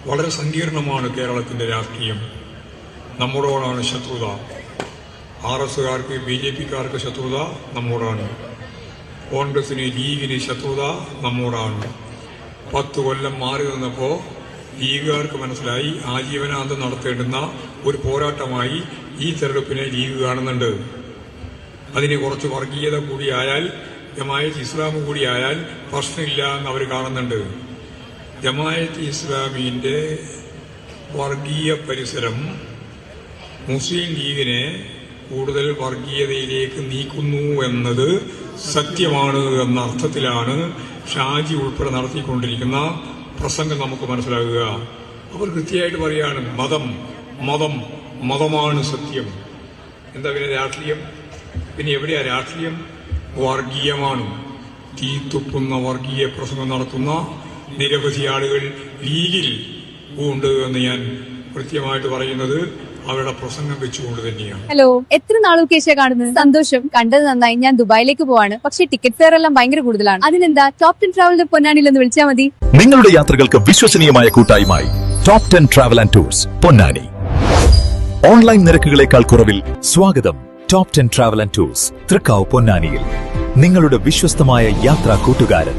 വളരെ സങ്കീർണമാണ് കേരളത്തിന്റെ രാഷ്ട്രീയം. നമ്മോടാണ് ശത്രുത. RSകാർക്ക് BJPക്കാർക്ക് ശത്രുത നമ്മോടാണ്. കോൺഗ്രസിന് ലീഗിന് ശത്രുത നമ്മോടാണ്. 10 കൊല്ലം മാറി നിന്നപ്പോൾ ലീഗുകാർക്ക് മനസ്സിലായി ആജീവനാന്തം നടത്തേണ്ടുന്ന ഒരു പോരാട്ടമായി ഈ തെരഞ്ഞെടുപ്പിനെ ലീഗ് കാണുന്നുണ്ട്. അതിന് കുറച്ച് വർഗീയത കൂടിയായാൽ, ജമായത്ത് ഇസ്ലാം കൂടിയായാൽ പ്രശ്നമില്ല എന്ന് അവർ കാണുന്നുണ്ട്. ജമായത്ത് ഇസ്ലാമിന്റെ വർഗീയ പരിസരം മുസ്ലിം ലീഗിനെ കൂടുതൽ വർഗീയതയിലേക്ക് നീക്കുന്നു എന്നത് സത്യമാണ് എന്ന അർത്ഥത്തിലാണ് ഷാജി ഉൾപ്പെടെ നടത്തിക്കൊണ്ടിരിക്കുന്ന പ്രസംഗം നമുക്ക് മനസ്സിലാകുക. അവർ കൃത്യമായിട്ട് പറയാണ് മതമാണ് സത്യം. എന്താ പിന്നെ രാഷ്ട്രീയം? പിന്നെ എവിടെയാ രാഷ്ട്രീയം? വർഗീയമാണ്. തീത്തുപ്പുന്ന വർഗീയ പ്രസംഗം നടത്തുന്ന നിരവധി ആളുകൾ ലീഗിൽ ഉണ്ട് എന്ന് ഞാൻ കൃത്യമായിട്ട് പറയുന്നത് അവരുടെ പ്രസംഗം വെച്ചുകൊണ്ട് തന്നെയാണ്. ഹലോ, എത്ര നാളൊക്കെ കാണുന്നത്? സന്തോഷം, കണ്ടത് നന്നായി. ഞാൻ ദുബായിലേക്ക് പോവാണ്. പക്ഷേ ടിക്കറ്റ് ഫെയർ എല്ലാം ഭയങ്കര കൂടുതലാണ്. അതിനെന്താ ടോപ് 10 ട്രാവലിന്റെ പൊന്നാനിയിൽ ഒന്ന് വിളിച്ചാൽ മതി. നിങ്ങളുടെ യാത്രകൾക്ക് വിശ്വസനീയമായ കൂട്ടായ്മയായി top 10 travel and tours Ponnani. Online നിരക്കുകളേക്കാൾ കുറവിൽ സ്വാഗതം. Top 10 travel and tours Thrikkavu പൊന്നാനിയിൽ നിങ്ങളുടെ വിശ്വസ്തമായ യാത്രാ കൂട്ടുകാരൻ.